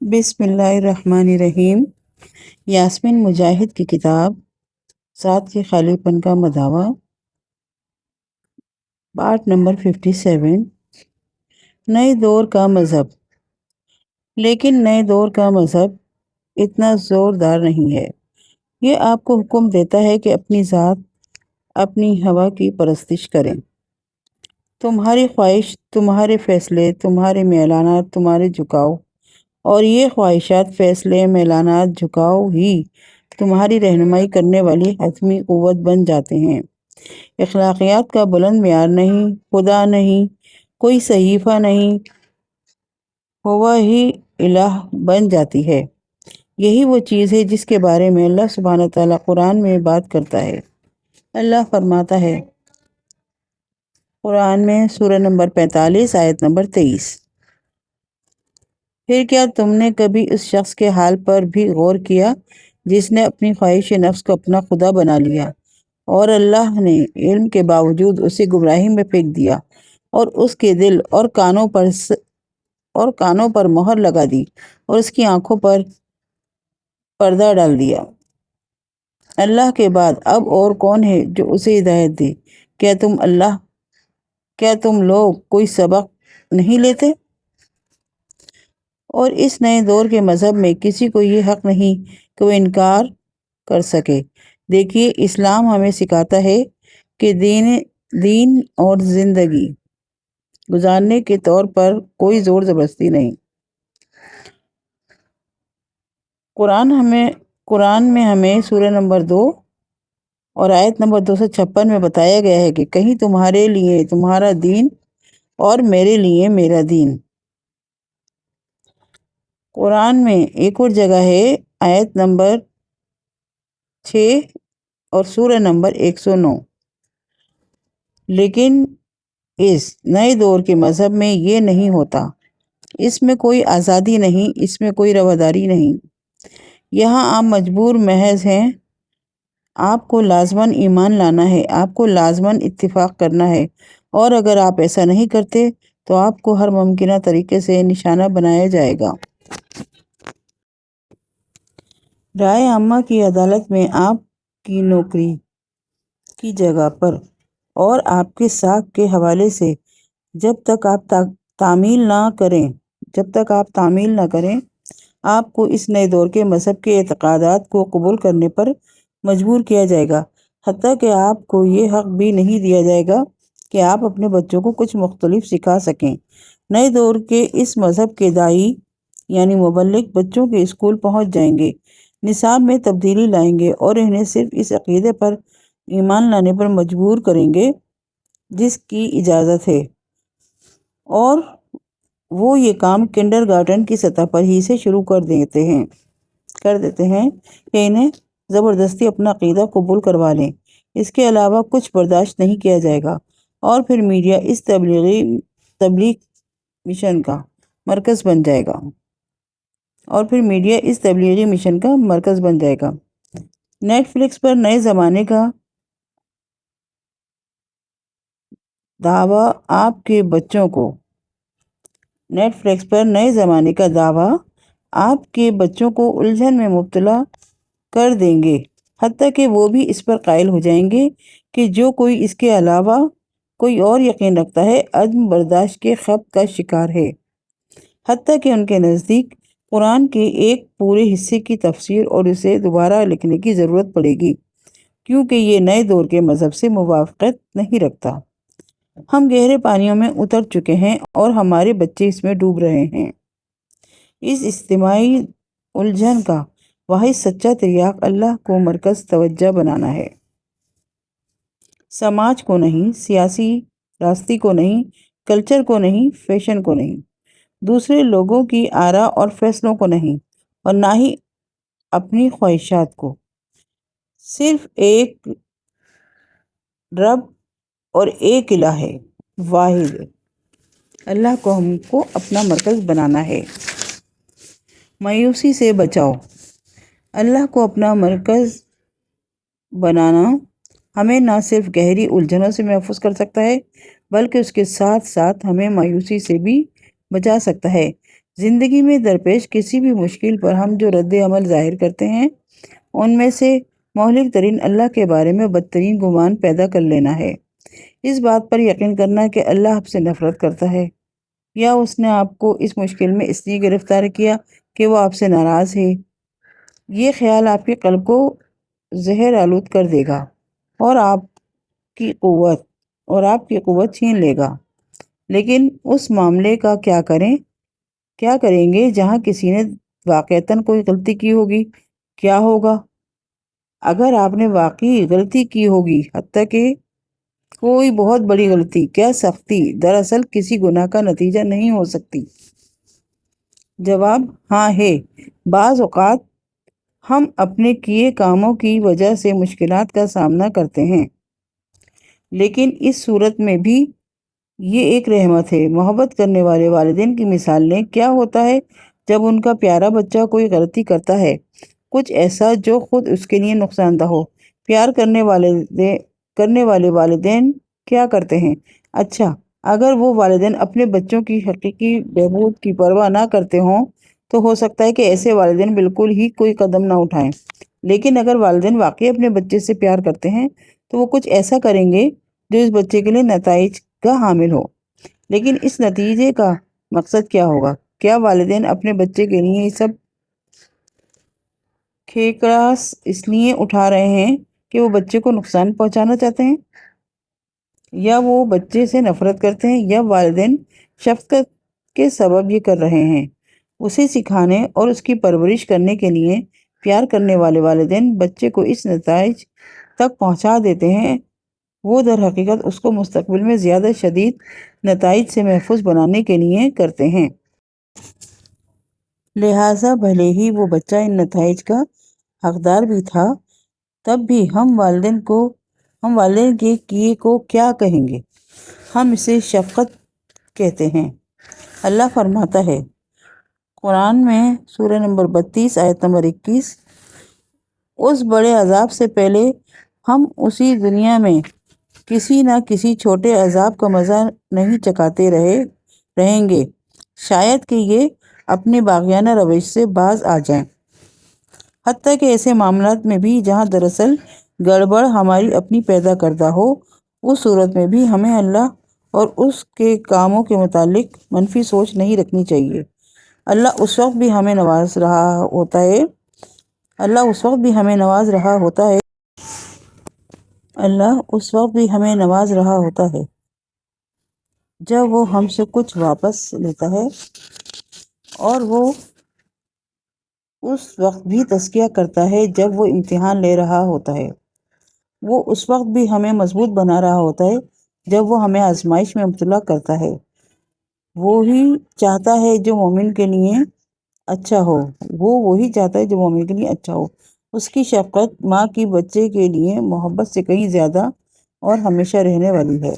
بسم اللہ الرحمن الرحیم۔ یاسمین مجاہد کی کتاب سات کے خالی پن کا مداوع، پارٹ نمبر 57۔ نئے دور کا مذہب۔ لیکن نئے دور کا مذہب اتنا زوردار نہیں ہے۔ یہ آپ کو حکم دیتا ہے کہ اپنی ذات، اپنی ہوا کی پرستش کریں۔ تمہاری خواہش، تمہارے فیصلے، تمہارے میلانات، تمہارے جھکاؤ، اور یہ خواہشات، فیصلے، میلانات، جھکاؤ ہی تمہاری رہنمائی کرنے والی حتمی قوت بن جاتے ہیں۔ اخلاقیات کا بلند معیار نہیں، خدا نہیں، کوئی صحیفہ نہیں، ہوا ہی الہ بن جاتی ہے۔ یہی وہ چیز ہے جس کے بارے میں اللہ سبحانہ تعالیٰ قرآن میں بات کرتا ہے۔ اللہ فرماتا ہے قرآن میں سورہ نمبر 45 آیت نمبر 23، پھر کیا تم نے کبھی اس شخص کے حال پر بھی غور کیا جس نے اپنی خواہش نفس کو اپنا خدا بنا لیا، اور اللہ نے علم کے باوجود اسے گمراہی میں پھینک دیا، اور اس کے دل اور کانوں پر مہر لگا دی، اور اس کی آنکھوں پر پردہ ڈال دیا۔ اللہ کے بعد اب اور کون ہے جو اسے ہدایت دے؟ کیا تم لوگ کوئی سبق نہیں لیتے؟ اور اس نئے دور کے مذہب میں کسی کو یہ حق نہیں کہ وہ انکار کر سکے۔ دیکھیے، اسلام ہمیں سکھاتا ہے کہ دین اور زندگی گزارنے کے طور پر کوئی زور زبردستی نہیں۔ قرآن میں ہمیں سورہ نمبر 2 اور آیت نمبر 256 میں بتایا گیا ہے کہ کہیں تمہارے لیے تمہارا دین اور میرے لیے میرا دین۔ قرآن میں ایک اور جگہ ہے، آیت نمبر 6 اور سورہ نمبر 109۔ لیکن اس نئے دور کے مذہب میں یہ نہیں ہوتا۔ اس میں کوئی آزادی نہیں، اس میں کوئی رواداری نہیں۔ یہاں آپ مجبور محض ہیں۔ آپ کو لازماً ایمان لانا ہے، آپ کو لازماً اتفاق کرنا ہے، اور اگر آپ ایسا نہیں کرتے تو آپ کو ہر ممکنہ طریقے سے نشانہ بنایا جائے گا۔ رائے عامہ کی عدالت میں آپ کی نوکری کی جگہ پر اور آپ کے ساکھ کے حوالے سے جب تک آپ تعمیل نہ کریں آپ کو اس نئے دور کے مذہب کے اعتقادات کو قبول کرنے پر مجبور کیا جائے گا، حتیٰ کہ آپ کو یہ حق بھی نہیں دیا جائے گا کہ آپ اپنے بچوں کو کچھ مختلف سکھا سکیں۔ نئے دور کے اس مذہب کے داعی یعنی مبلغ بچوں کے اسکول پہنچ جائیں گے، نصاب میں تبدیلی لائیں گے اور انہیں صرف اس عقیدے پر ایمان لانے پر مجبور کریں گے جس کی اجازت ہے، اور وہ یہ کام کنڈر گارٹن کی سطح پر ہی سے شروع کر دیتے ہیں کہ انہیں زبردستی اپنا عقیدہ قبول کروا لیں۔ اس کے علاوہ کچھ برداشت نہیں کیا جائے گا، اور پھر میڈیا اس تبلیغ مشن کا مرکز بن جائے گا۔ نیٹ فلکس پر نئے زمانے کا دعویٰ آپ کے بچوں کو الجھن میں مبتلا کر دیں گے، حتیٰ کہ وہ بھی اس پر قائل ہو جائیں گے کہ جو کوئی اس کے علاوہ کوئی اور یقین رکھتا ہے عدم برداشت کے خبط کا شکار ہے، حتیٰ کہ ان کے نزدیک قرآن کے ایک پورے حصے کی تفسیر اور اسے دوبارہ لکھنے کی ضرورت پڑے گی، کیونکہ یہ نئے دور کے مذہب سے موافقت نہیں رکھتا۔ ہم گہرے پانیوں میں اتر چکے ہیں اور ہمارے بچے اس میں ڈوب رہے ہیں۔ اس اجتماعی الجھن کا واحد سچا تریاق اللہ کو مرکز توجہ بنانا ہے، سماج کو نہیں، سیاسی راستی کو نہیں، کلچر کو نہیں، فیشن کو نہیں، دوسرے لوگوں کی آراء اور فیصلوں کو نہیں، اور نہ ہی اپنی خواہشات کو۔ صرف ایک رب اور ایک الہ ہے، واحد اللہ کو ہم کو اپنا مرکز بنانا ہے۔ مایوسی سے بچاؤ۔ اللہ کو اپنا مرکز بنانا ہمیں نہ صرف گہری الجھنوں سے محفوظ کر سکتا ہے بلکہ اس کے ساتھ ساتھ ہمیں مایوسی سے بھی بچا سکتا ہے۔ زندگی میں درپیش کسی بھی مشکل پر ہم جو رد عمل ظاہر کرتے ہیں ان میں سے مہلک ترین اللہ کے بارے میں بدترین گمان پیدا کر لینا ہے۔ اس بات پر یقین کرنا کہ اللہ آپ سے نفرت کرتا ہے یا اس نے آپ کو اس مشکل میں اس لیے گرفتار کیا کہ وہ آپ سے ناراض ہے۔ یہ خیال آپ کے قلب کو زہر آلود کر دے گا اور آپ کی قوت چھین لے گا۔ لیکن اس معاملے کا کیا کریں گے جہاں کسی نے واقعتاً کوئی غلطی کی ہوگی؟ کیا ہوگا اگر آپ نے واقعی غلطی کی ہوگی، حتیٰ کہ کوئی بہت بڑی غلطی؟ کیا سختی دراصل کسی گناہ کا نتیجہ نہیں ہو سکتی؟ جواب ہاں ہے۔ بعض اوقات ہم اپنے کیے کاموں کی وجہ سے مشکلات کا سامنا کرتے ہیں، لیکن اس صورت میں بھی یہ ایک رحمت ہے۔ محبت کرنے والے والدین کی مثال لیں۔ کیا ہوتا ہے جب ان کا پیارا بچہ کوئی غلطی کرتا ہے، کچھ ایسا جو خود اس کے لیے نقصان دہ ہو؟ پیار کرنے والے والدین کیا کرتے ہیں؟ اچھا، اگر وہ والدین اپنے بچوں کی حقیقی بہبود کی پرواہ نہ کرتے ہوں تو ہو سکتا ہے کہ ایسے والدین بالکل ہی کوئی قدم نہ اٹھائیں، لیکن اگر والدین واقعی اپنے بچے سے پیار کرتے ہیں تو وہ کچھ ایسا کریں گے جو اس بچے کے لیے نتائج کا حامل ہو۔ لیکن اس نتیجے کا مقصد کیا ہوگا؟ کیا والدین اپنے بچے کے لیے یہ سب کھیکراس اس لیے اٹھا رہے ہیں کہ وہ بچے کو نقصان پہنچانا چاہتے ہیں، یا وہ بچے سے نفرت کرتے ہیں، یا والدین شفقت کے سبب یہ کر رہے ہیں؟ اسے سکھانے اور اس کی پرورش کرنے کے لیے پیار کرنے والے والدین بچے کو اس نتائج تک پہنچا دیتے ہیں، وہ در حقیقت اس کو مستقبل میں زیادہ شدید نتائج سے محفوظ بنانے کے لیے کرتے ہیں۔ لہٰذا بھلے ہی وہ بچہ ان نتائج کا حقدار بھی تھا، تب بھی ہم والدین کے کیے کو کیا کہیں گے؟ ہم اسے شفقت کہتے ہیں۔ اللہ فرماتا ہے قرآن میں سورہ نمبر 32 آیت نمبر 21، اس بڑے عذاب سے پہلے ہم اسی دنیا میں کسی نہ کسی چھوٹے عذاب کا مزہ نہیں چکھاتے رہیں گے، شاید کہ یہ اپنے باغیانہ روش سے باز آ جائیں۔ حتیٰ کہ ایسے معاملات میں بھی جہاں دراصل گڑبڑ ہماری اپنی پیدا کردہ ہو، اس صورت میں بھی ہمیں اللہ اور اس کے کاموں کے متعلق منفی سوچ نہیں رکھنی چاہیے۔ اللہ اس وقت بھی ہمیں نواز رہا ہوتا ہے اللہ اس وقت بھی ہمیں نواز رہا ہوتا ہے جب وہ ہم سے کچھ واپس لیتا ہے، اور وہ اس وقت بھی تزکیہ کرتا ہے جب وہ امتحان لے رہا ہوتا ہے۔ وہ اس وقت بھی ہمیں مضبوط بنا رہا ہوتا ہے جب وہ ہمیں آزمائش میں مبتلا کرتا ہے۔ وہی چاہتا ہے جو مومن کے لیے اچھا ہو اس کی شفقت ماں کی بچے کے لیے محبت سے کہیں زیادہ اور ہمیشہ رہنے والی ہے۔